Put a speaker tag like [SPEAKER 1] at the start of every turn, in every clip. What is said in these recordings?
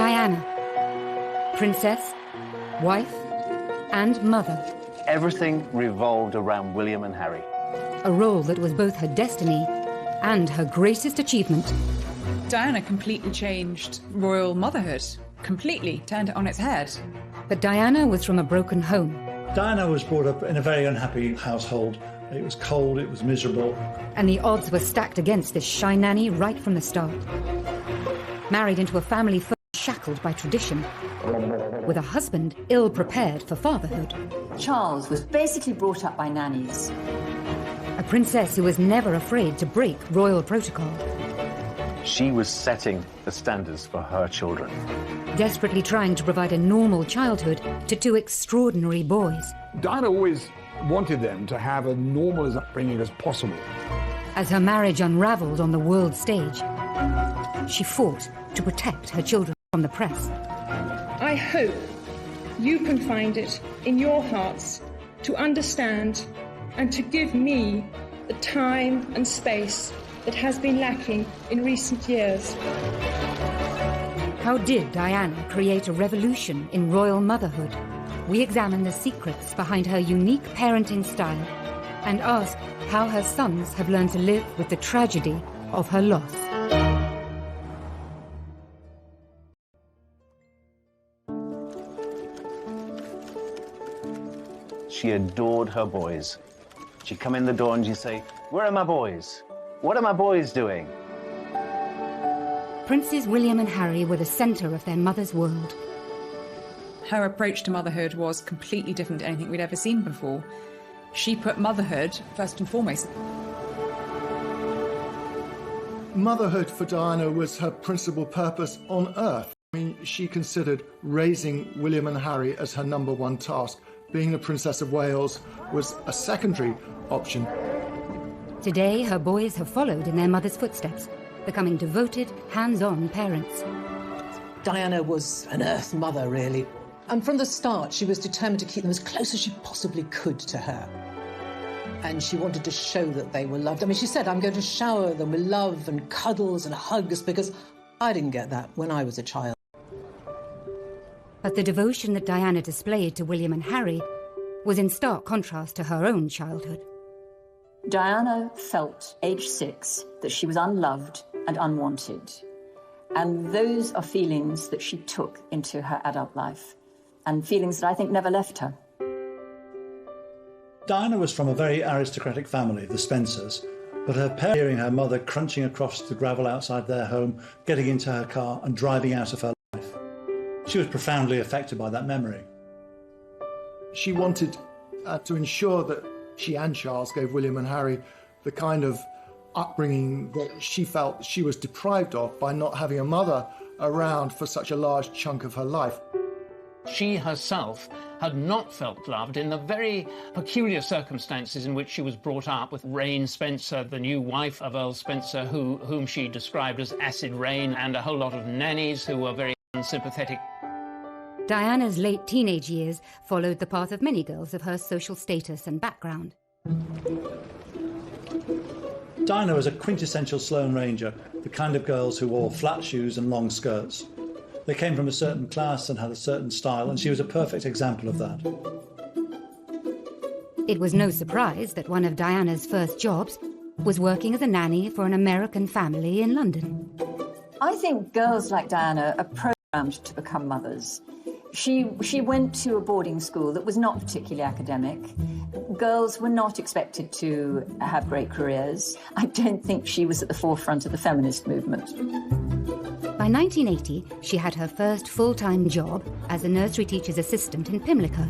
[SPEAKER 1] Diana, princess, wife, and mother.
[SPEAKER 2] Everything revolved around William and Harry.
[SPEAKER 1] A role that was both her destiny and her greatest achievement.
[SPEAKER 3] Diana completely changed royal motherhood. Completely turned it on its head.
[SPEAKER 1] But Diana was from a broken home.
[SPEAKER 4] Diana was brought up in a very unhappy household. It was cold, it was miserable.
[SPEAKER 1] And the odds were stacked against this shy nanny right from the start. Married into a family first shackled by tradition, with a husband ill-prepared for fatherhood.
[SPEAKER 5] Charles was basically brought up by nannies.
[SPEAKER 1] A princess who was never afraid to break royal protocol.
[SPEAKER 2] She was setting the standards for her children.
[SPEAKER 1] Desperately trying to provide a normal childhood to two extraordinary boys.
[SPEAKER 6] Diana always wanted them to have a normal as upbringing as possible.
[SPEAKER 1] As her marriage unraveled on the world stage, she fought to protect her children from the press.
[SPEAKER 7] I hope you can find it in your hearts to understand and to give me the time and space that has been lacking in recent years.
[SPEAKER 1] How did Diana create a revolution in royal motherhood? We examine the secrets behind her unique parenting style and ask how her sons have learned to live with the tragedy of her loss.
[SPEAKER 2] She adored her boys. She'd come in the door and she'd say, "Where are my boys? What are my boys doing?"
[SPEAKER 1] Princes William and Harry were the centre of their mother's world.
[SPEAKER 3] Her approach to motherhood was completely different to anything we'd ever seen before. She put motherhood first and foremost.
[SPEAKER 8] Motherhood for Diana was her principal purpose on earth. I mean, she considered raising William and Harry as her number one task. Being the Princess of Wales was a secondary option.
[SPEAKER 1] Today, her boys have followed in their mother's footsteps, becoming devoted, hands-on parents.
[SPEAKER 9] Diana was an earth mother, really. And from the start, she was determined to keep them as close as she possibly could to her. And she wanted to show that they were loved. I mean, she said, "I'm going to shower them with love and cuddles and hugs," because I didn't get that when I was a child.
[SPEAKER 1] But the devotion that Diana displayed to William and Harry was in stark contrast to her own childhood.
[SPEAKER 5] Diana felt, age 6, that she was unloved and unwanted. And those are feelings that she took into her adult life, and feelings that I think never left her.
[SPEAKER 4] Diana was from a very aristocratic family, the Spencers, but her parents hearing her mother crunching across the gravel outside their home, getting into her car and driving out of her life. She was profoundly affected by that memory.
[SPEAKER 8] She wanted to ensure that she and Charles gave William and Harry the kind of upbringing that she felt she was deprived of by not having a mother around for such a large chunk of her life.
[SPEAKER 10] She herself had not felt loved in the very peculiar circumstances in which she was brought up, with Rain Spencer, the new wife of Earl Spencer, whom she described as acid rain, and a whole lot of nannies who were very unsympathetic.
[SPEAKER 1] Diana's late teenage years followed the path of many girls of her social status and background.
[SPEAKER 4] Diana was a quintessential Sloane Ranger, the kind of girls who wore flat shoes and long skirts. They came from a certain class and had a certain style, and she was a perfect example of that.
[SPEAKER 1] It was no surprise that one of Diana's first jobs was working as a nanny for an American family in London.
[SPEAKER 5] I think girls like Diana are programmed to become mothers. She went to a boarding school that was not particularly academic. Girls were not expected to have great careers. I don't think she was at the forefront of the feminist movement.
[SPEAKER 1] By 1980, she had her first full-time job as a nursery teacher's assistant in Pimlico.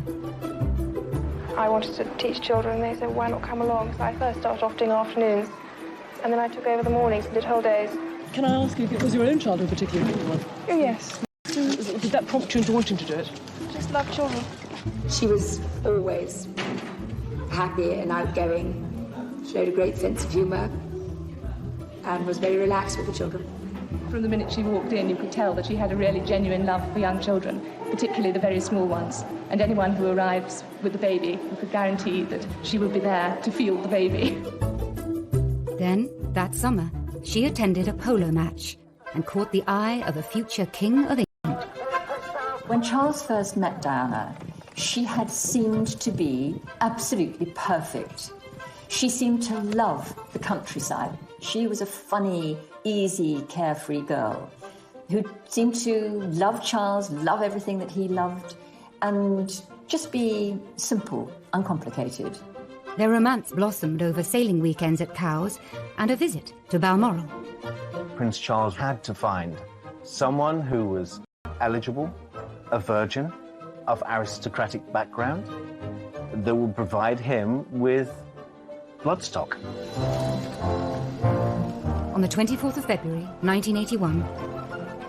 [SPEAKER 7] I wanted to teach children, and they said, "Why not come along?" So I first started off doing afternoons, and then I took over the mornings and did whole days.
[SPEAKER 9] Can I ask you if it was your own child in particular?
[SPEAKER 7] Oh, yes.
[SPEAKER 9] Did that prompt you into wanting to do it?
[SPEAKER 7] I just love children.
[SPEAKER 11] She was always happy and outgoing, showed a great sense of humour, and was very relaxed with the children.
[SPEAKER 7] From the minute she walked in, you could tell that she had a really genuine love for young children, particularly the very small ones. And anyone who arrives with a baby, you could guarantee that she would be there to feel the baby.
[SPEAKER 1] Then, that summer, she attended a polo match and caught the eye of a future king of England.
[SPEAKER 5] When Charles first met Diana, she had seemed to be absolutely perfect. She seemed to love the countryside. She was a funny, easy, carefree girl who seemed to love Charles, love everything that he loved, and just be simple, uncomplicated.
[SPEAKER 1] Their romance blossomed over sailing weekends at Cowes and a visit to Balmoral.
[SPEAKER 2] Prince Charles had to find someone who was eligible, a virgin, of aristocratic background, that would provide him with bloodstock.
[SPEAKER 1] On the 24th of February, 1981,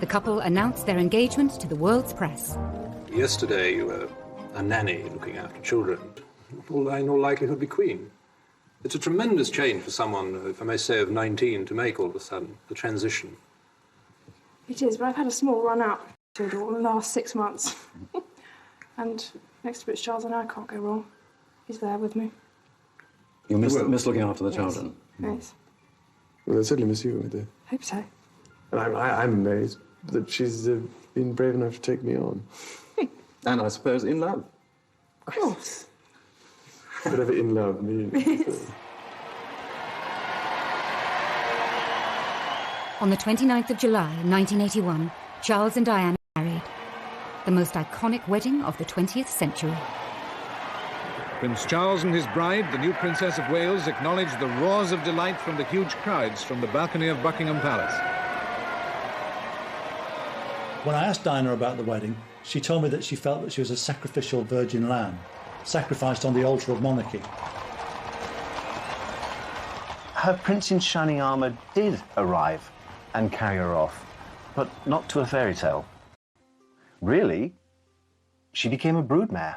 [SPEAKER 1] the couple announced their engagement to the world's press.
[SPEAKER 12] Yesterday you were a nanny looking after children. Will in all likelihood be queen. It's a tremendous change for someone, if I may say, of 19 to make all of a sudden, the transition.
[SPEAKER 7] It is, but I've had a small run out to it all in the last 6 months. And next to Prince Charles and I can't go wrong. He's there with me.
[SPEAKER 13] You miss looking after the children?
[SPEAKER 7] Yes.
[SPEAKER 14] Well, I certainly miss you, I do.
[SPEAKER 7] Hope so.
[SPEAKER 14] And I'm amazed that she's been brave enough to take me on.
[SPEAKER 13] And I suppose in love.
[SPEAKER 7] Of course.
[SPEAKER 14] Whatever in love means.
[SPEAKER 1] On the 29th of July, 1981, Charles and Diana married. The most iconic wedding of the 20th century.
[SPEAKER 15] Prince Charles and his bride, the new Princess of Wales, acknowledged the roars of delight from the huge crowds from the balcony of Buckingham Palace.
[SPEAKER 4] When I asked Diana about the wedding, she told me that she felt that she was a sacrificial virgin lamb, sacrificed on the altar of monarchy.
[SPEAKER 2] Her prince in shining armour did arrive and carry her off, but not to a fairy tale. Really, she became a broodmare.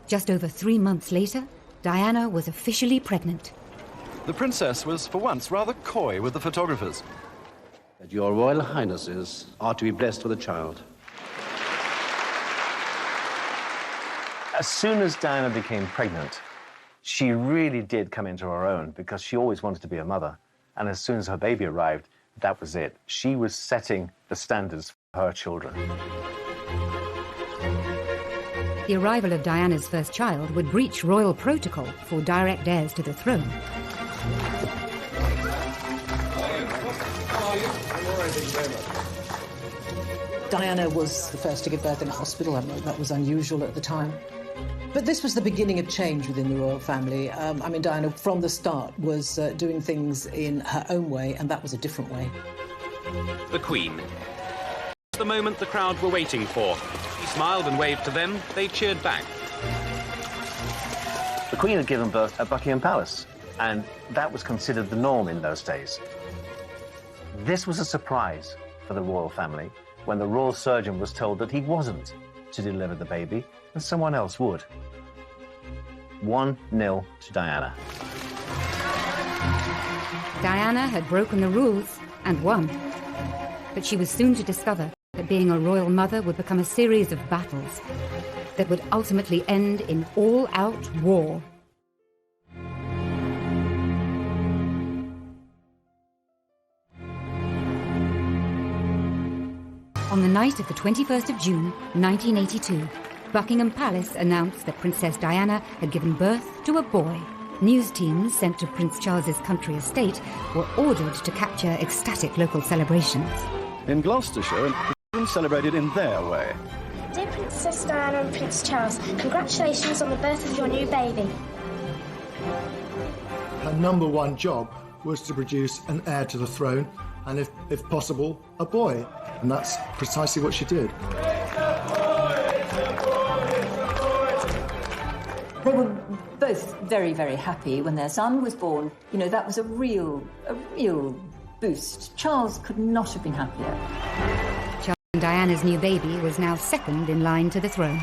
[SPEAKER 1] Just over 3 months later, Diana was officially pregnant.
[SPEAKER 16] The princess was for once rather coy with the photographers.
[SPEAKER 17] Your Royal Highnesses are to be blessed with a child.
[SPEAKER 2] As soon as Diana became pregnant, she really did come into her own because she always wanted to be a mother. And as soon as her baby arrived, that was it. She was setting the standards for her children.
[SPEAKER 1] The arrival of Diana's first child would breach royal protocol for direct heirs to the throne.
[SPEAKER 9] Diana was the first to give birth in a hospital. I mean, that was unusual at the time. But this was the beginning of change within the royal family. I mean, Diana, from the start, was doing things in her own way, and that was a different way.
[SPEAKER 18] The Queen. The moment the crowd were waiting for. He smiled and waved to them. They cheered back.
[SPEAKER 2] The Queen had given birth at Buckingham Palace, and that was considered the norm in those days. This was a surprise for the royal family when the royal surgeon was told that he wasn't to deliver the baby, and someone else would. 1-0 to Diana.
[SPEAKER 1] Diana had broken the rules and won. But she was soon to discover that being a royal mother would become a series of battles that would ultimately end in all-out war. On the night of the 21st of June, 1982, Buckingham Palace announced that Princess Diana had given birth to a boy. News teams sent to Prince Charles's country estate were ordered to capture ecstatic local celebrations.
[SPEAKER 16] In Gloucestershire, children celebrated in their way.
[SPEAKER 19] Dear Princess Diana and Prince Charles, congratulations on the birth of your new baby.
[SPEAKER 8] Her number one job was to produce an heir to the throne, and if possible, a boy. And that's precisely what she did.
[SPEAKER 5] They were both very, very happy when their son was born. You know, that was a real boost. Charles could not have been happier.
[SPEAKER 1] Charles and Diana's new baby was now second in line to the throne.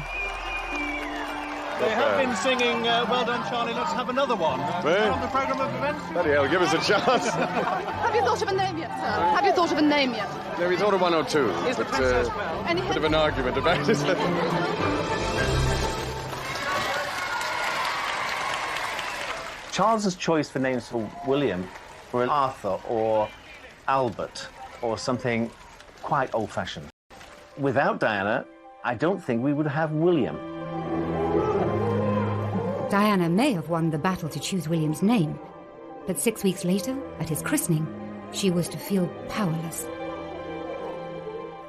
[SPEAKER 20] They have been singing Well Done, Charlie, let's have another one. On the programme of events.
[SPEAKER 14] Bloody hell, give us a chance.
[SPEAKER 21] Have you thought of a name yet, sir? Have you thought of a name yet?
[SPEAKER 14] Yeah, we thought of one or two.
[SPEAKER 20] Is the princess well?
[SPEAKER 21] Any
[SPEAKER 14] bit of an argument about it.
[SPEAKER 2] Charles's choice for names for William were Arthur or Albert or something quite old-fashioned. without Diana, I don't think we would have William.
[SPEAKER 1] Diana may have won the battle to choose William's name, but 6 weeks later, at his christening, she was to feel powerless.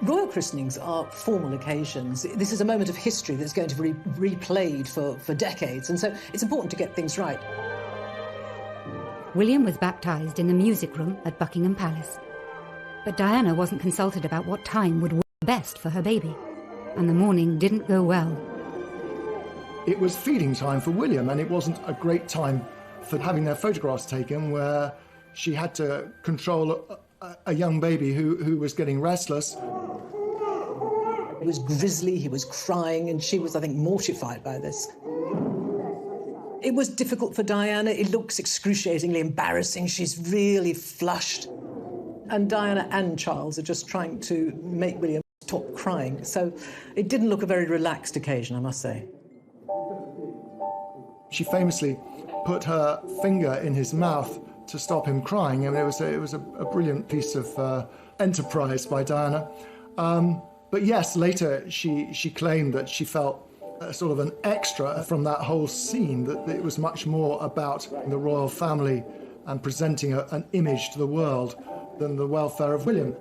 [SPEAKER 9] Royal christenings are formal occasions. This is a moment of history that's going to be replayed for decades, and so it's important to get things right.
[SPEAKER 1] William was baptised in the music room at Buckingham Palace. But Diana wasn't consulted about what time would work best for her baby, and the morning didn't go well.
[SPEAKER 8] It was feeding time for William, and it wasn't a great time for having their photographs taken, where she had to control a young baby who was getting restless.
[SPEAKER 9] He was grisly, he was crying, and she was, I think, mortified by this. It was difficult for Diana. It looks excruciatingly embarrassing. She's really flushed. And Diana and Charles are just trying to make William stop crying. So it didn't look a very relaxed occasion, I must say.
[SPEAKER 8] She famously put her finger in his mouth to stop him crying. I mean, it was a brilliant piece of enterprise by Diana. But yes, later she claimed that she felt sort of an extra from that whole scene, that it was much more about the royal family and presenting an image to the world than the welfare of William.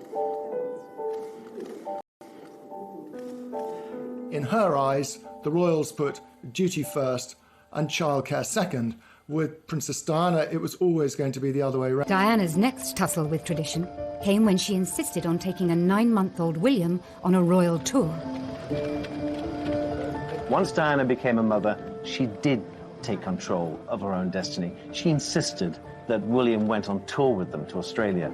[SPEAKER 8] In her eyes, the royals put duty first and childcare second. With Princess Diana, it was always going to be the other way around.
[SPEAKER 1] Diana's next tussle with tradition came when she insisted on taking a 9-month-old William on a royal tour.
[SPEAKER 2] Once Diana became a mother, she did take control of her own destiny. She insisted that William went on tour with them to Australia.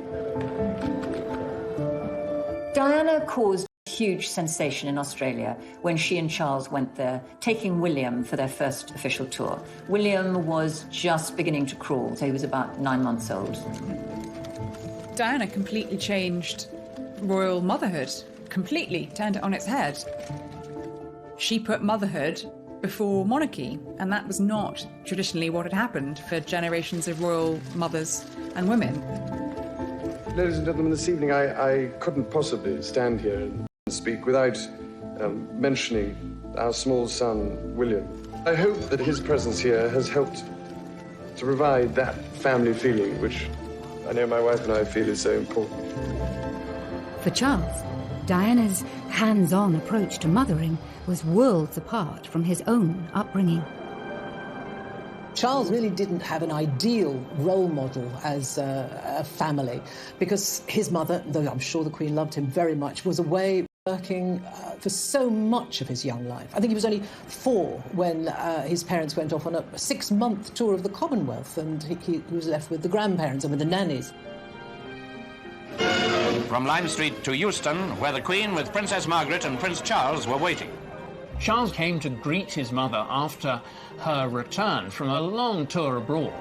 [SPEAKER 5] Diana caused a huge sensation in Australia when she and Charles went there, taking William for their first official tour. William was just beginning to crawl, so he was about 9 months old.
[SPEAKER 3] Diana completely changed royal motherhood, completely turned it on its head. She put motherhood before monarchy, and that was not traditionally what had happened for generations of royal mothers and women.
[SPEAKER 14] Ladies and gentlemen, this evening I couldn't possibly stand here and speak without mentioning our small son, William. I hope that his presence here has helped to provide that family feeling, which I know my wife and I feel is so important.
[SPEAKER 1] For Charles, Diana's hands-on approach to mothering was worlds apart from his own upbringing.
[SPEAKER 9] Charles really didn't have an ideal role model as a family, because his mother, though I'm sure the Queen loved him very much, was away working for so much of his young life. I think he was only 4 when his parents went off on a 6-month tour of the Commonwealth, and he was left with the grandparents and with the nannies.
[SPEAKER 18] From Lime Street to Euston, where the Queen with Princess Margaret and Prince Charles were waiting.
[SPEAKER 10] Charles came to greet his mother after her return from a long tour abroad.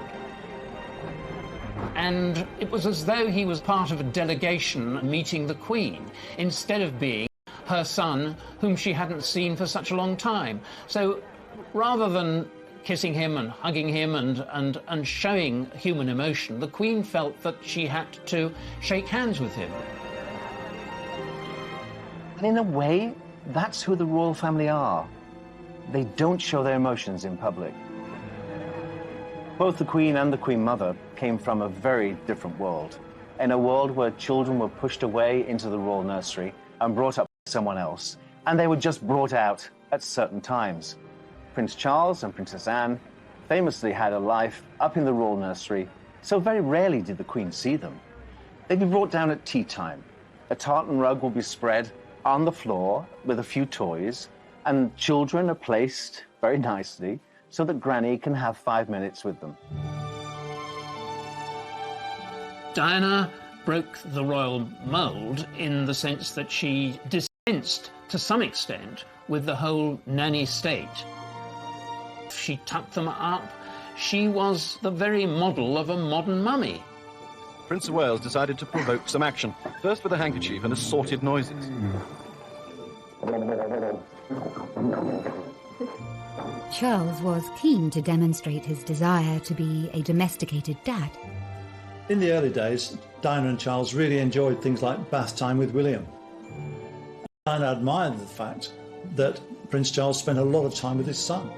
[SPEAKER 10] And it was as though he was part of a delegation meeting the Queen, instead of being her son, whom she hadn't seen for such a long time. So rather than kissing him and hugging him and showing human emotion, the Queen felt that she had to shake hands with him.
[SPEAKER 2] And in a way, that's who the royal family are. They don't show their emotions in public. Both the Queen and the Queen Mother came from a very different world. In a world where children were pushed away into the royal nursery and brought up by someone else, and they were just brought out at certain times. Prince Charles and Princess Anne famously had a life up in the royal nursery, so very rarely did the Queen see them. They'd be brought down at tea time. A tartan rug will be spread on the floor with a few toys, and children are placed very nicely so that Granny can have 5 minutes with them.
[SPEAKER 10] Diana broke the royal mould in the sense that she dispensed, to some extent, with the whole nanny state. She tucked them up. She was the very model of a modern mummy.
[SPEAKER 16] Prince of Wales decided to provoke some action, first with a handkerchief and assorted noises.
[SPEAKER 1] Charles was keen to demonstrate his desire to be a domesticated dad.
[SPEAKER 4] In the early days, Diana and Charles really enjoyed things like bath time with William. Diana admired the fact that Prince Charles spent a lot of time with his son.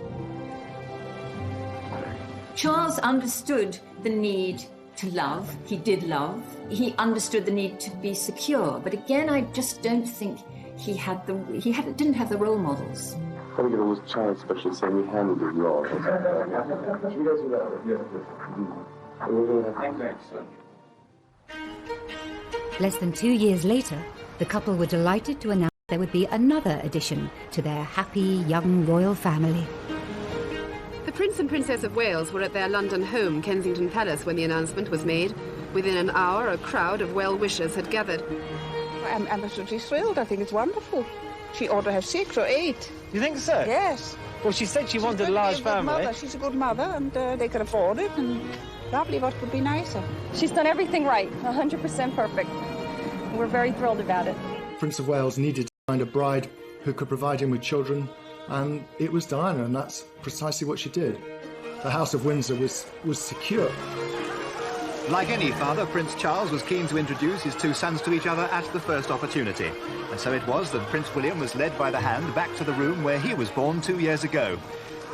[SPEAKER 5] Charles understood the need to love. He did love. He understood the need to be secure. But again, I just don't think didn't have the role models.
[SPEAKER 14] I think it was Charles especially saying he handled it well. Should we go through that? Yes.
[SPEAKER 1] Less than 2 years later, the couple were delighted to announce there would be another addition to their happy young royal family.
[SPEAKER 21] The Prince and Princess of Wales were at their London home, Kensington Palace, when the announcement was made. Within an hour, a crowd of well-wishers had gathered.
[SPEAKER 6] I'm absolutely thrilled. I think it's wonderful. She ought to have 6 or 8.
[SPEAKER 20] You think so?
[SPEAKER 6] Yes.
[SPEAKER 20] Well, she said she wanted a large family.
[SPEAKER 6] She's a good mother, and they can afford it. And lovely, what could be nicer?
[SPEAKER 22] She's done everything right, 100% perfect. We're very thrilled about it.
[SPEAKER 8] Prince of Wales needed to find a bride who could provide him with children, and it was Diana, and that's precisely what she did. The House of Windsor was secure.
[SPEAKER 23] Like any father, Prince Charles was keen to introduce his two sons to each other at the first opportunity. And so it was that Prince William was led by the hand back to the room where he was born 2 years ago.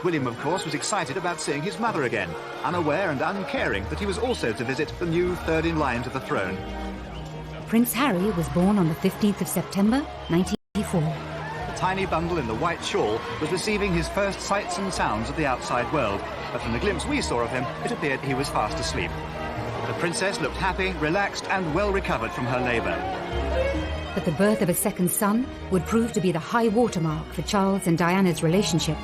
[SPEAKER 23] William, of course, was excited about seeing his mother again, unaware and uncaring that he was also to visit the new third in line to the throne.
[SPEAKER 1] Prince Harry was born on the 15th of September, 1984.
[SPEAKER 23] The tiny bundle in the white shawl was receiving his first sights and sounds of the outside world, but from the glimpse we saw of him, it appeared he was fast asleep. The princess looked happy, relaxed, and well recovered from her labour.
[SPEAKER 1] But the birth of a second son would prove to be the high watermark for Charles and Diana's relationship.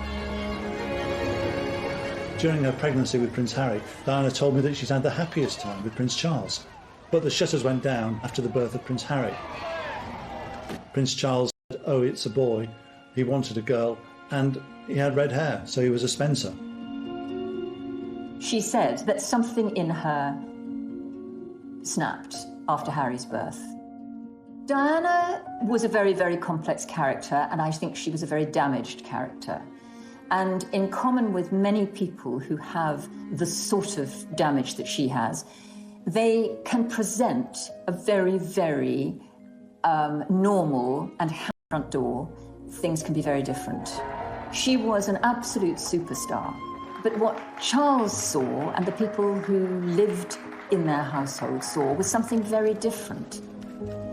[SPEAKER 4] During her pregnancy with Prince Harry, Diana told me that she's had the happiest time with Prince Charles. But the shutters went down after the birth of Prince Harry. Prince Charles said, oh, it's a boy. He wanted a girl, and he had red hair, so he was a Spencer.
[SPEAKER 5] She said that something in her snapped after Harry's birth. Diana was a very, very complex character, and I think she was a very damaged character. And in common with many people who have the sort of damage that she has, they can present a very, very normal and happy front door. Things can be very different. She was an absolute superstar. But what Charles saw and the people who lived in their household saw was something very different.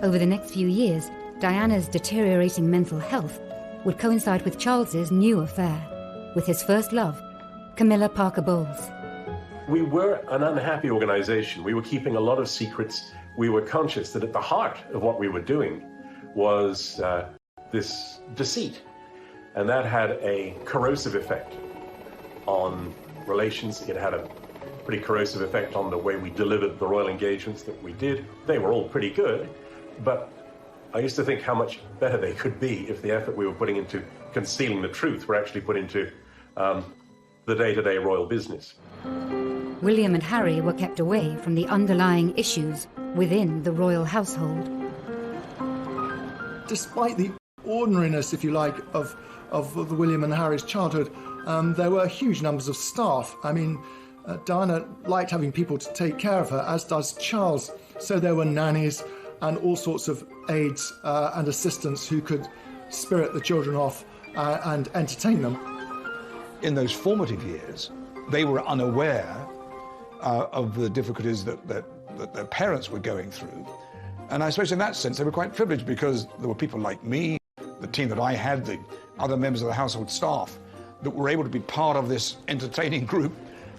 [SPEAKER 1] Over the next few years, Diana's deteriorating mental health would coincide with Charles's new affair, with his first love, Camilla Parker Bowles.
[SPEAKER 24] We were an unhappy organization. We were keeping a lot of secrets. We were conscious that at the heart of what we were doing was this deceit. And that had a corrosive effect on relations. It had a pretty corrosive effect on the way we delivered the royal engagements that we did. They were all pretty good, but I used to think how much better they could be if the effort we were putting into concealing the truth were actually put into the day-to-day royal business.
[SPEAKER 1] William and Harry were kept away from the underlying issues within the royal household.
[SPEAKER 8] Despite the ordinariness, if you like, of William and Harry's childhood, there were huge numbers of staff. I mean, Diana liked having people to take care of her, as does Charles. So there were nannies and all sorts of aides and assistants who could spirit the children off and entertain them.
[SPEAKER 25] In those formative years, they were unaware of the difficulties that their parents were going through. And I suppose in that sense, they were quite privileged because there were people like me, the team that I had, the other members of the household staff, that were able to be part of this entertaining group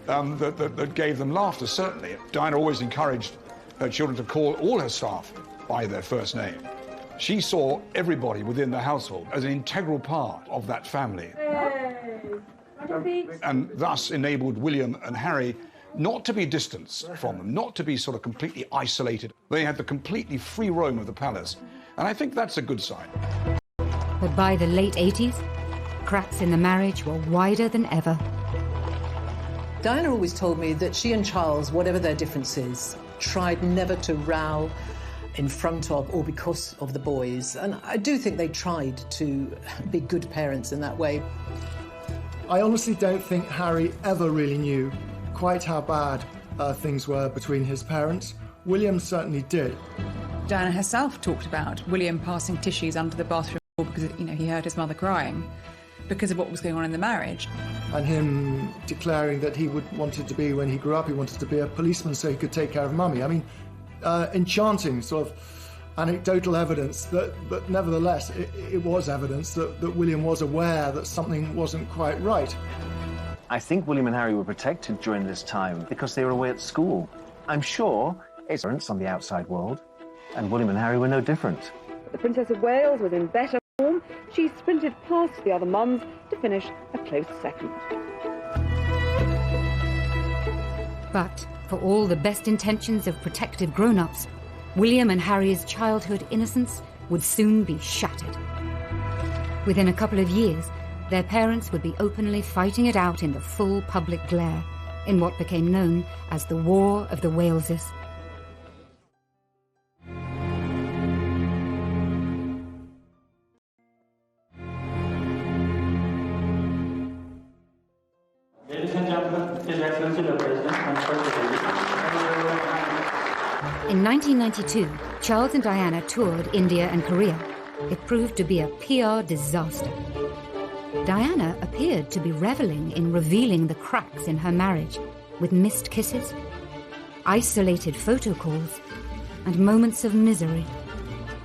[SPEAKER 25] that gave them laughter, certainly. Diana always encouraged her children to call all her staff by their first name. She saw everybody within the household as an integral part of that family. And thus enabled William and Harry not to be distanced from them, not to be sort of completely isolated. They had the completely free roam of the palace. And I think that's a good sign.
[SPEAKER 1] But by the late 80s, cracks in the marriage were wider than ever.
[SPEAKER 9] Diana always told me that she and Charles, whatever their differences, tried never to row in front of or because of the boys. And I do think they tried to be good parents in that way.
[SPEAKER 8] I honestly don't think Harry ever really knew quite how bad things were between his parents. William certainly did.
[SPEAKER 3] Diana herself talked about William passing tissues under the bathroom because, you know, he heard his mother crying because of what was going on in the marriage.
[SPEAKER 8] And him declaring that he wanted to be, when he grew up, he wanted to be a policeman so he could take care of mummy. I mean, enchanting sort of anecdotal evidence that nevertheless, it was evidence that William was aware that something wasn't quite right.
[SPEAKER 2] I think William and Harry were protected during this time because they were away at school. I'm sure his parents on the outside world, and William and Harry were no different.
[SPEAKER 7] The Princess of Wales was in better form. She sprinted past the other mums to finish a close second.
[SPEAKER 1] But for all the best intentions of protective grown-ups, William and Harry's childhood innocence would soon be shattered. Within a couple of years, their parents would be openly fighting it out in the full public glare, in what became known as the War of the Waleses.
[SPEAKER 11] Ladies and gentlemen, His Excellency the President transferred the lady.
[SPEAKER 1] In 1992, Charles and Diana toured India and Korea. It proved to be a PR disaster. Diana appeared to be reveling in revealing the cracks in her marriage, with missed kisses, isolated photo calls, and moments of misery.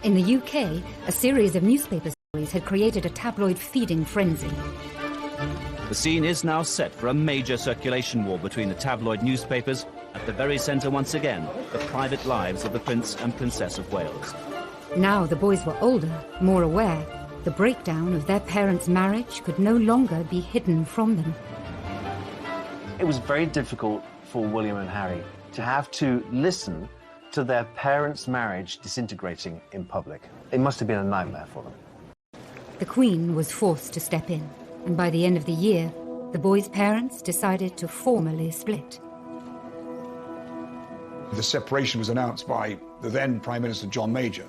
[SPEAKER 1] In the UK, a series of newspaper stories had created a tabloid feeding frenzy.
[SPEAKER 12] The scene is now set for a major circulation war between the tabloid newspapers. At the very centre, once again, the private lives of the Prince and Princess of Wales.
[SPEAKER 1] Now the boys were older, more aware. The breakdown of their parents' marriage could no longer be hidden from them.
[SPEAKER 2] It was very difficult for William and Harry to have to listen to their parents' marriage disintegrating in public. It must have been a nightmare for them.
[SPEAKER 1] The Queen was forced to step in, and by the end of the year, the boys' parents decided to formally split.
[SPEAKER 25] The separation was announced by the then Prime Minister John Major.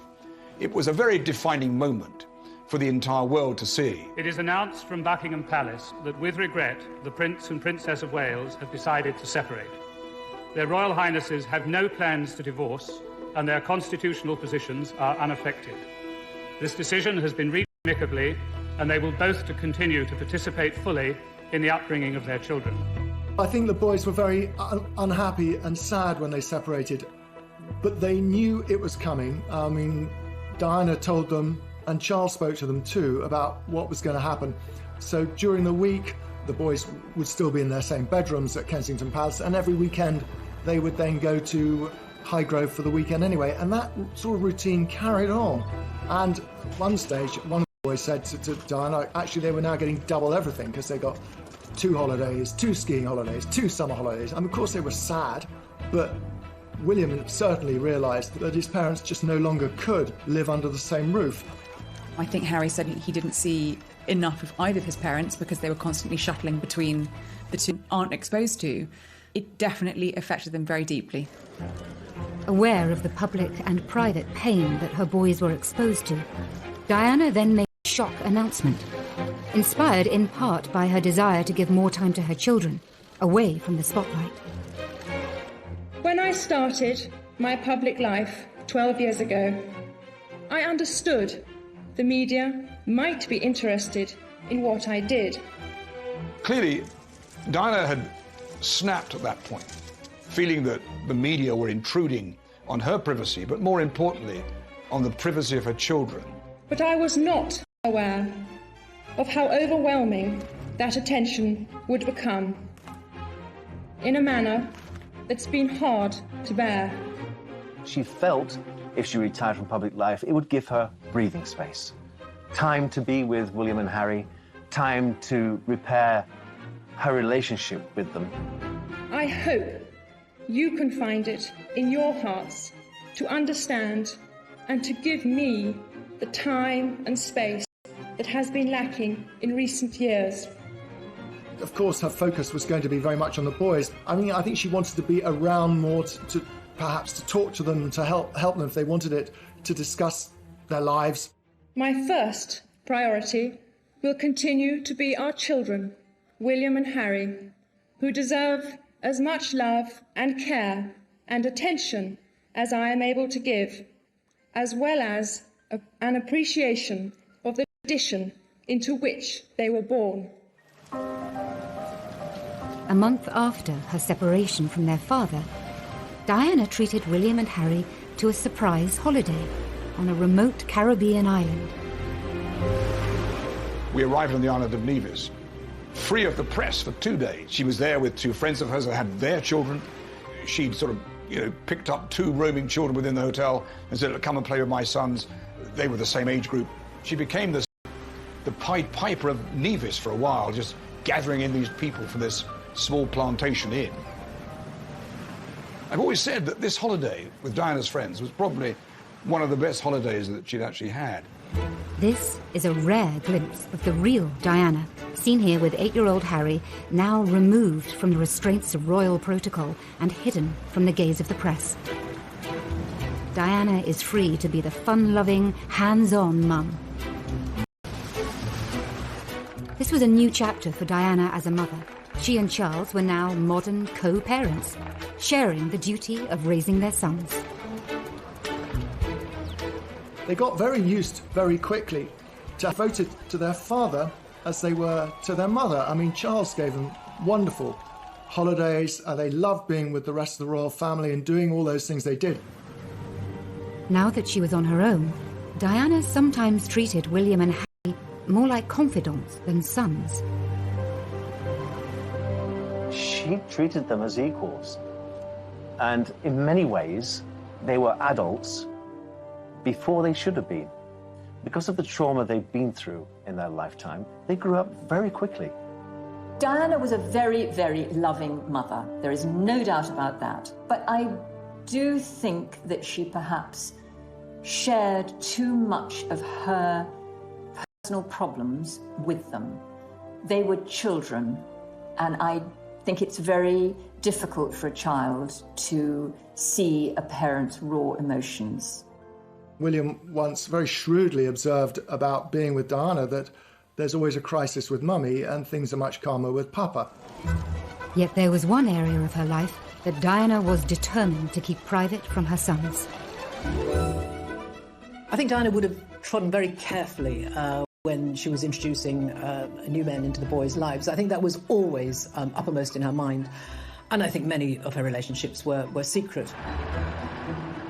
[SPEAKER 25] It was a very defining moment for the entire world to see.
[SPEAKER 13] It is announced from Buckingham Palace that, with regret, the Prince and Princess of Wales have decided to separate. Their Royal Highnesses have no plans to divorce, and their constitutional positions are unaffected. This decision has been reached amicably, and they will both continue to participate fully in the upbringing of their children.
[SPEAKER 8] I think the boys were very unhappy and sad when they separated, but they knew it was coming. I mean, Diana told them, and Charles spoke to them too, about what was going to happen. So during the week, the boys would still be in their same bedrooms at Kensington Palace, and every weekend they would then go to Highgrove for the weekend anyway, and that sort of routine carried on. And at one stage, one of the boys said to Diana, actually they were now getting double everything because they got 2 holidays, 2 skiing holidays, 2 summer holidays. And of course they were sad, but William certainly realised that his parents just no longer could live under the same roof.
[SPEAKER 3] I think Harry said he didn't see enough of either of his parents because they were constantly shuttling between the two, aren't exposed to. It definitely affected them very deeply.
[SPEAKER 1] Aware of the public and private pain that her boys were exposed to, Diana then made a shock announcement, inspired in part by her desire to give more time to her children, away from the spotlight.
[SPEAKER 15] When I started my public life 12 years ago, I understood the media might be interested in what I did.
[SPEAKER 25] Clearly, Diana had snapped at that point, feeling that the media were intruding on her privacy, but more importantly, on the privacy of her children.
[SPEAKER 15] But I was not aware of how overwhelming that attention would become, in a manner that's been hard to bear.
[SPEAKER 2] She felt if she retired from public life, it would give her breathing space. Time to be with William and Harry, time to repair her relationship with them.
[SPEAKER 15] I hope you can find it in your hearts to understand and to give me the time and space that has been lacking in recent years.
[SPEAKER 8] Of course, her focus was going to be very much on the boys. I mean, I think she wanted to be around more to perhaps to talk to them, to help them if they wanted it, to discuss their lives.
[SPEAKER 15] My first priority will continue to be our children, William and Harry, who deserve as much love and care and attention as I am able to give, as well as an appreciation of the tradition into which they were born.
[SPEAKER 1] A month after her separation from their father, Diana treated William and Harry to a surprise holiday on a remote Caribbean island.
[SPEAKER 25] We arrived on the island of Nevis, free of the press for 2 days. She was there with 2 friends of hers that had their children. She'd sort of, picked up 2 roaming children within the hotel and said, come and play with my sons. They were the same age group. She became the Pied Piper of Nevis for a while, just gathering in these people for this small plantation inn. I've always said that this holiday with Diana's friends was probably one of the best holidays that she'd actually had.
[SPEAKER 1] This is a rare glimpse of the real Diana, seen here with 8-year-old Harry, now removed from the restraints of royal protocol and hidden from the gaze of the press. Diana is free to be the fun-loving, hands-on mum. This was a new chapter for Diana as a mother. She and Charles were now modern co-parents, sharing the duty of raising their sons.
[SPEAKER 8] They got very used very quickly to devoted to their father as they were to their mother. I mean, Charles gave them wonderful holidays. They loved being with the rest of the royal family and doing all those things they did.
[SPEAKER 1] Now that she was on her own, Diana sometimes treated William and Harry more like confidants than sons.
[SPEAKER 2] She treated them as equals. And in many ways, they were adults before they should have been. Because of the trauma they've been through in their lifetime, they grew up very quickly.
[SPEAKER 5] Diana was a very, very loving mother. There is no doubt about that. But I do think that she perhaps shared too much of her personal problems with them. They were children, and I think it's very difficult for a child to see a parent's raw emotions.
[SPEAKER 8] William once very shrewdly observed about being with Diana that there's always a crisis with Mummy and things are much calmer with Papa.
[SPEAKER 1] Yet there was one area of her life that Diana was determined to keep private from her sons.
[SPEAKER 9] I think Diana would have trodden very carefully when she was introducing new men into the boys' lives. I think that was always uppermost in her mind. And I think many of her relationships were secret.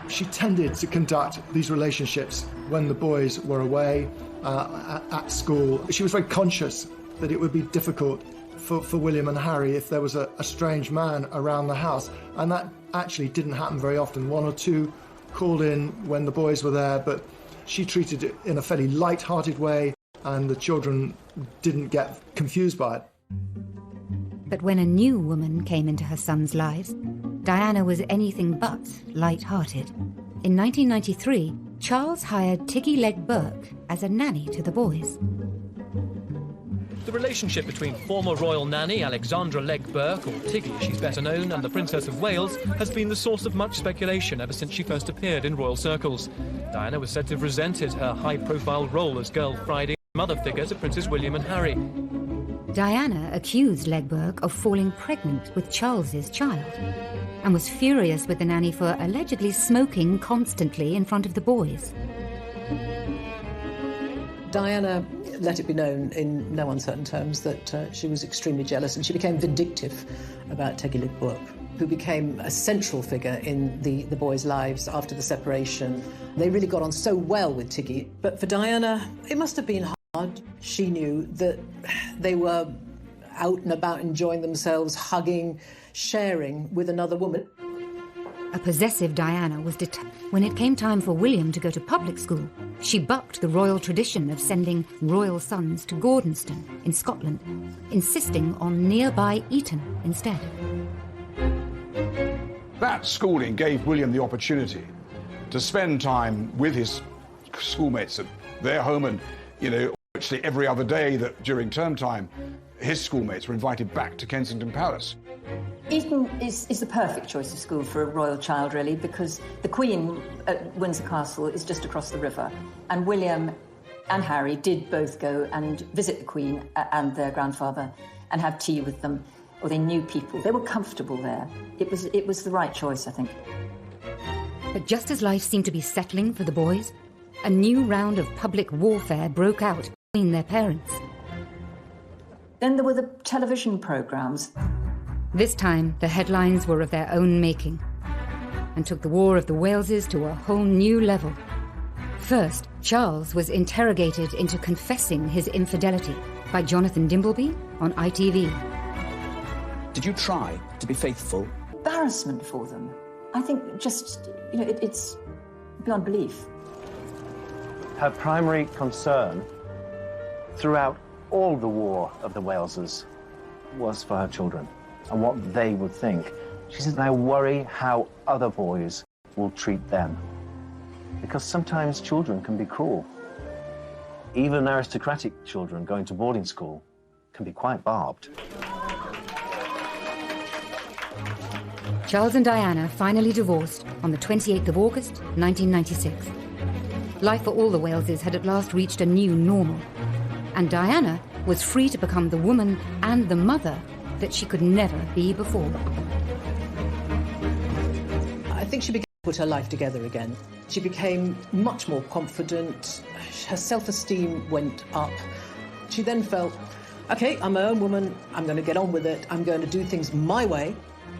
[SPEAKER 8] She tended to conduct these relationships when the boys were away at school. She was very conscious that it would be difficult for William and Harry if there was a strange man around the house. And that actually didn't happen very often. 1 or 2 called in when the boys were there, but she treated it in a fairly light-hearted way, and the children didn't get confused by it.
[SPEAKER 1] But when a new woman came into her sons' lives, Diana was anything but light-hearted. In 1993, Charles hired Tiggy Legg Burke as a nanny to the boys.
[SPEAKER 10] The relationship between former royal nanny Alexandra Legg Burke, or Tiggy as she's better known, and the Princess of Wales has been the source of much speculation ever since she first appeared in royal circles. Diana was said to have resented her high-profile role as Girl Friday mother figure to Princes William and Harry.
[SPEAKER 1] Diana accused Legg Burke of falling pregnant with Charles's child and was furious with the nanny for allegedly smoking constantly in front of the boys.
[SPEAKER 9] Diana let it be known in no uncertain terms that she was extremely jealous, and she became vindictive about Tiggy Legg Burke, who became a central figure in the boys' lives after the separation. They really got on so well with Tiggy, but for Diana, it must have been hard. She knew that they were out and about enjoying themselves, hugging, sharing with another woman.
[SPEAKER 1] A possessive Diana was determined. When it came time for William to go to public school, she bucked the royal tradition of sending royal sons to Gordonston in Scotland, insisting on nearby Eton instead.
[SPEAKER 25] That schooling gave William the opportunity to spend time with his schoolmates at their home, and, virtually every other day that during term time, his schoolmates were invited back to Kensington Palace.
[SPEAKER 5] Eton is the perfect choice of school for a royal child, really, because the Queen at Windsor Castle is just across the river, and William and Harry did both go and visit the Queen and their grandfather and have tea with them, or they knew people. They were comfortable there. It was the right choice, I think.
[SPEAKER 1] But just as life seemed to be settling for the boys, a new round of public warfare broke out between their parents.
[SPEAKER 5] Then there were the television programmes.
[SPEAKER 1] This time, the headlines were of their own making and took the War of the Waleses to a whole new level. First, Charles was interrogated into confessing his infidelity by Jonathan Dimbleby on ITV.
[SPEAKER 14] Did you try to be faithful?
[SPEAKER 5] Embarrassment for them. I think just, it's beyond belief.
[SPEAKER 2] Her primary concern throughout all the War of the Waleses was for her children and what they would think. She said, I worry how other boys will treat them. Because sometimes children can be cruel. Even aristocratic children going to boarding school can be quite barbed.
[SPEAKER 1] Charles and Diana finally divorced on the 28th of August, 1996. Life for all the Waleses had at last reached a new normal, and Diana was free to become the woman and the mother that she could never be before.
[SPEAKER 9] I think she began to put her life together again. She became much more confident. Her self-esteem went up. She then felt, OK, I'm my own woman. I'm going to get on with it. I'm going to do things my way.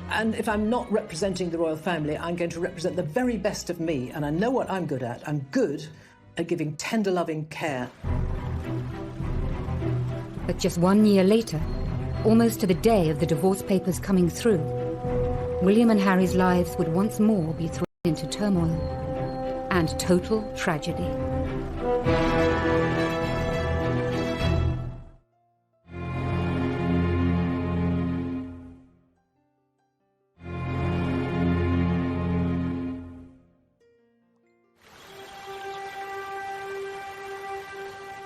[SPEAKER 9] And if I'm not representing the royal family, I'm going to represent the very best of me. And I know what I'm good at. I'm good at giving tender, loving care.
[SPEAKER 1] But just 1 year later, almost to the day of the divorce papers coming through, William and Harry's lives would once more be thrown into turmoil and total tragedy.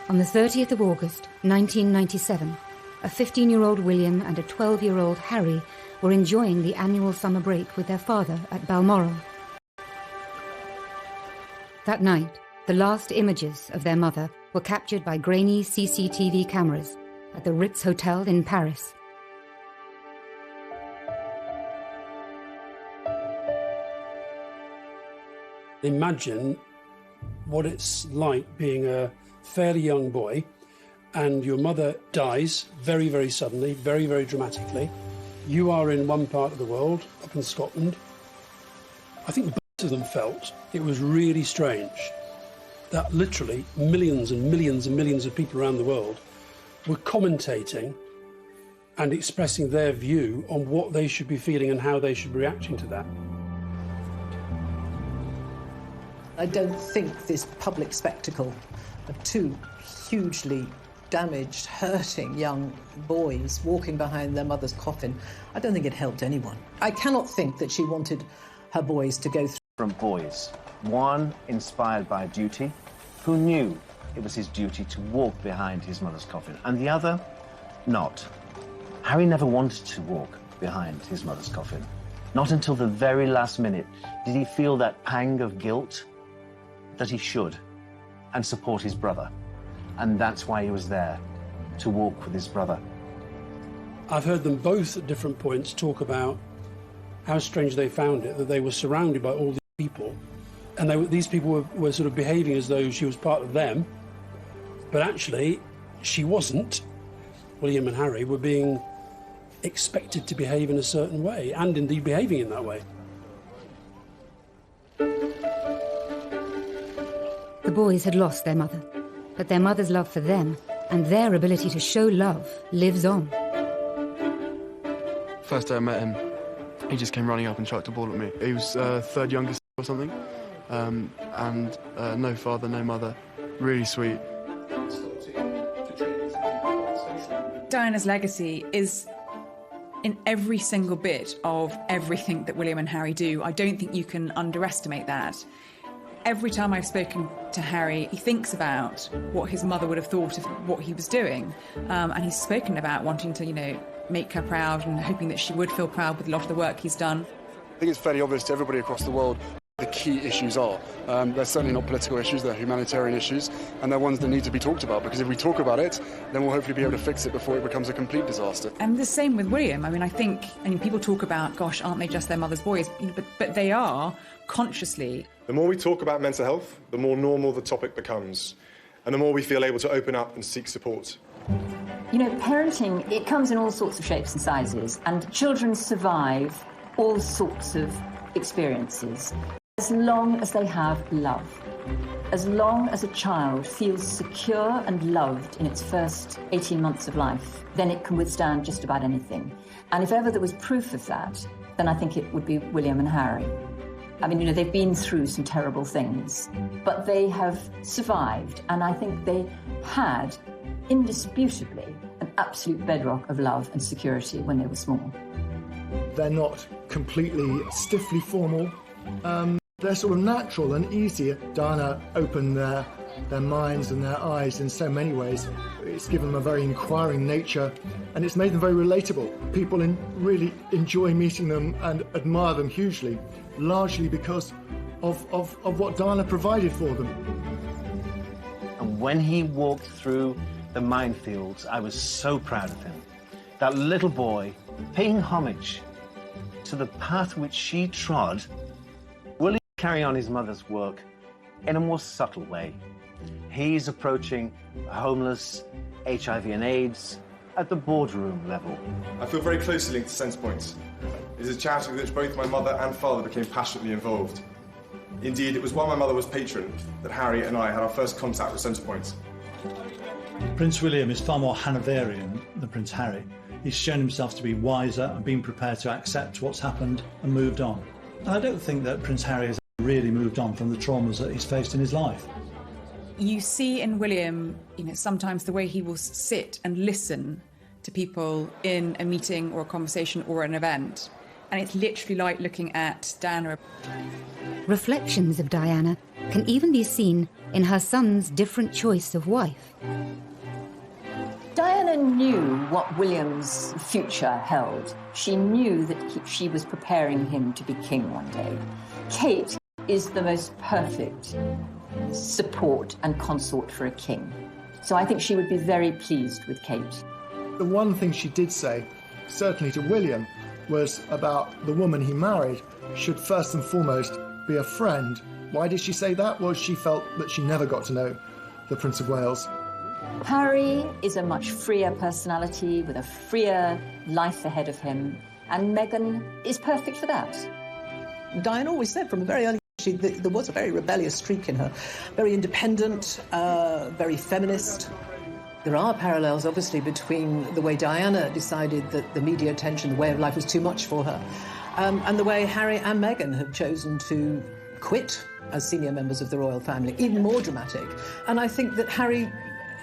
[SPEAKER 1] On the 30th of August, 1997, a 15-year-old William and a 12-year-old Harry were enjoying the annual summer break with their father at Balmoral. That night, the last images of their mother were captured by grainy CCTV cameras at the Ritz Hotel in Paris.
[SPEAKER 16] Imagine what it's like being a fairly young boy and your mother dies very, very suddenly, very, very dramatically. You are in one part of the world, up in Scotland. I think both of them felt it was really strange that literally millions and millions and millions of people around the world were commentating and expressing their view on what they should be feeling and how they should be reacting to that.
[SPEAKER 9] I don't think this public spectacle of two hugely damaged, hurting young boys walking behind their mother's coffin, I don't think it helped anyone. I cannot think that she wanted her boys to go through.
[SPEAKER 2] From boys, one inspired by duty, who knew it was his duty to walk behind his mother's coffin, and the other, not. Harry never wanted to walk behind his mother's coffin. Not until the very last minute did he feel that pang of guilt that he should, and support his brother. And that's why he was there, to walk with his brother.
[SPEAKER 16] I've heard them both at different points talk about how strange they found it, that they were surrounded by all these people, and these people were sort of behaving as though she was part of them, but actually she wasn't. William and Harry were being expected to behave in a certain way, and indeed behaving in that way.
[SPEAKER 1] The boys had lost their mother, but their mother's love for them and their ability to show love lives on.
[SPEAKER 17] First day I met him, he just came running up and chucked a ball at me. He was third youngest or something, and no father, no mother. Really sweet.
[SPEAKER 3] Diana's legacy is in every single bit of everything that William and Harry do. I don't think you can underestimate that. Every time I've spoken to Harry, he thinks about what his mother would have thought of what he was doing. And he's spoken about wanting to, make her proud and hoping that she would feel proud with a lot of the work he's done.
[SPEAKER 17] I think it's fairly obvious to everybody across the world the key issues are. They're certainly not political issues, they're humanitarian issues, and they're ones that need to be talked about, because if we talk about it, then we'll hopefully be able to fix it before it becomes a complete disaster.
[SPEAKER 3] And the same with William. I mean, I think, people talk about, gosh, aren't they just their mother's boys? But they are, consciously.
[SPEAKER 6] The more we talk about mental health, the more normal the topic becomes, and the more we feel able to open up and seek support.
[SPEAKER 5] Parenting, it comes in all sorts of shapes and sizes, and children survive all sorts of experiences as long as they have love. As long as a child feels secure and loved in its first 18 months of life, then it can withstand just about anything. And if ever there was proof of that, then I think it would be William and Harry. I mean, they've been through some terrible things, but they have survived, and I think they had, indisputably, an absolute bedrock of love and security when they were small.
[SPEAKER 8] They're not completely stiffly formal. They're sort of natural and easy. Diana opened their minds and their eyes in so many ways. It's given them a very inquiring nature, and it's made them very relatable. People really enjoy meeting them and admire them hugely, largely because of what Diana provided for them.
[SPEAKER 2] And when he walked through the minefields, I was so proud of him. That little boy paying homage to the path which she trod, will he carry on his mother's work in a more subtle way? He's approaching homeless, HIV and AIDS at the boardroom level.
[SPEAKER 6] I feel very closely linked to Centrepoint. It is a charity with which both my mother and father became passionately involved. Indeed, it was while my mother was patron that Harry and I had our first contact with Centrepoint.
[SPEAKER 4] Prince William is far more Hanoverian than Prince Harry. He's shown himself to be wiser and been prepared to accept what's happened and moved on. And I don't think that Prince Harry has really moved on from the traumas that he's faced in his life.
[SPEAKER 3] You see in William, sometimes the way he will sit and listen to people in a meeting or a conversation or an event. And it's literally like looking at Diana.
[SPEAKER 1] Reflections of Diana can even be seen in her son's different choice of wife.
[SPEAKER 5] Diana knew what William's future held. She knew that she was preparing him to be king one day. Kate is the most perfect support and consort for a king. So I think she would be very pleased with Kate.
[SPEAKER 8] The one thing she did say, certainly to William, was about the woman he married should first and foremost be a friend. Why did she say that? Well, she felt that she never got to know the Prince of Wales.
[SPEAKER 5] Harry is a much freer personality with a freer life ahead of him, and Meghan is perfect for that.
[SPEAKER 9] Diana always said from a very early age there was a very rebellious streak in her, very independent, very feminist. There are parallels, obviously, between the way Diana decided that the media attention, the way of life was too much for her, and the way Harry and Meghan have chosen to quit as senior members of the royal family, even more dramatic. And I think that Harry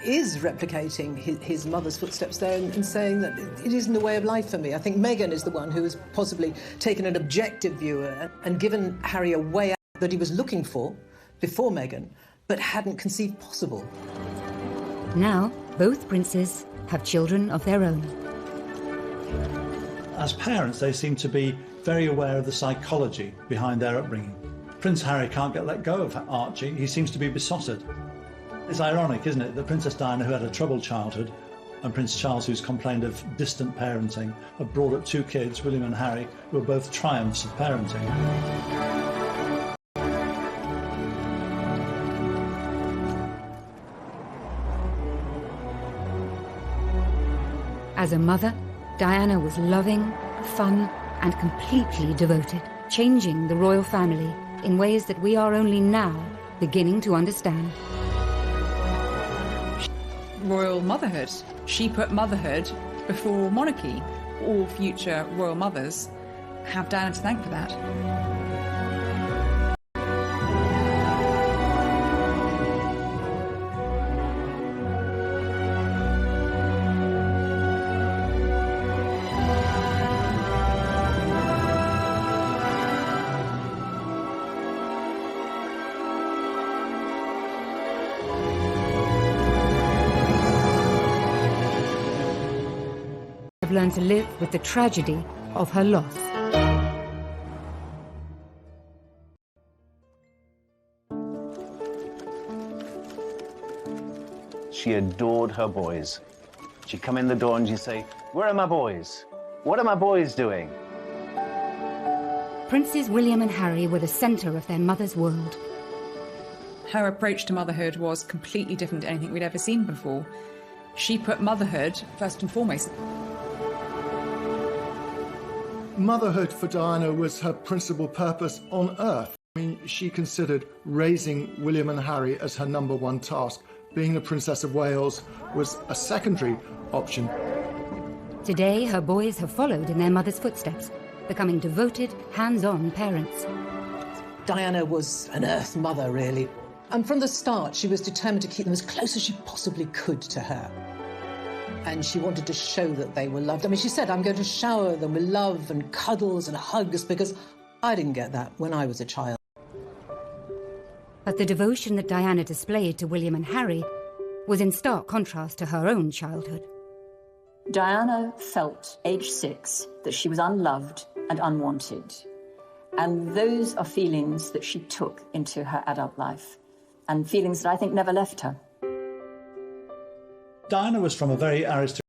[SPEAKER 9] is replicating his mother's footsteps there and saying that it isn't the way of life for me. I think Meghan is the one who has possibly taken an objective view and given Harry a way out that he was looking for before Meghan, but hadn't conceived possible.
[SPEAKER 1] Now, both princes have children of their own.
[SPEAKER 4] As parents, they seem to be very aware of the psychology behind their upbringing. Prince Harry can't get let go of Archie. He seems to be besotted. It's ironic, isn't it, that Princess Diana, who had a troubled childhood, and Prince Charles, who's complained of distant parenting, have brought up two kids, William and Harry, who are both triumphs of parenting.
[SPEAKER 1] As a mother, Diana was loving, fun, and completely devoted, changing the royal family in ways that we are only now beginning to understand.
[SPEAKER 3] Royal motherhood. She put motherhood before monarchy. All future royal mothers have Diana to thank for that.
[SPEAKER 1] Have learned to live with the tragedy of her loss.
[SPEAKER 2] she adored her boys. She'd come in the door and she'd say, "Where are my boys? What are my boys doing?"
[SPEAKER 1] Princes William and Harry were the centre of their mother's world.
[SPEAKER 3] Her approach to motherhood was completely different to anything we'd ever seen before. She put motherhood first and foremost.
[SPEAKER 8] Motherhood for Diana was her principal purpose on earth. I mean, she considered raising William and Harry as her number one task. Being the Princess of Wales was a secondary option.
[SPEAKER 1] Today, her boys have followed in their mother's footsteps, becoming devoted, hands-on parents.
[SPEAKER 9] Diana was an Earth mother, really. And from the start, she was determined to keep them as close as she possibly could to her. And she wanted to show that they were loved. I mean, she said, "I'm going to shower them with love and cuddles and hugs," because I didn't get that when I was a child.
[SPEAKER 1] But the devotion that Diana displayed to William and Harry was in stark contrast to her own childhood.
[SPEAKER 5] Diana felt, age 6, that she was unloved and unwanted. And those are feelings that she took into her adult life, and feelings that I think never left her.
[SPEAKER 4] Diana was from a very aristocratic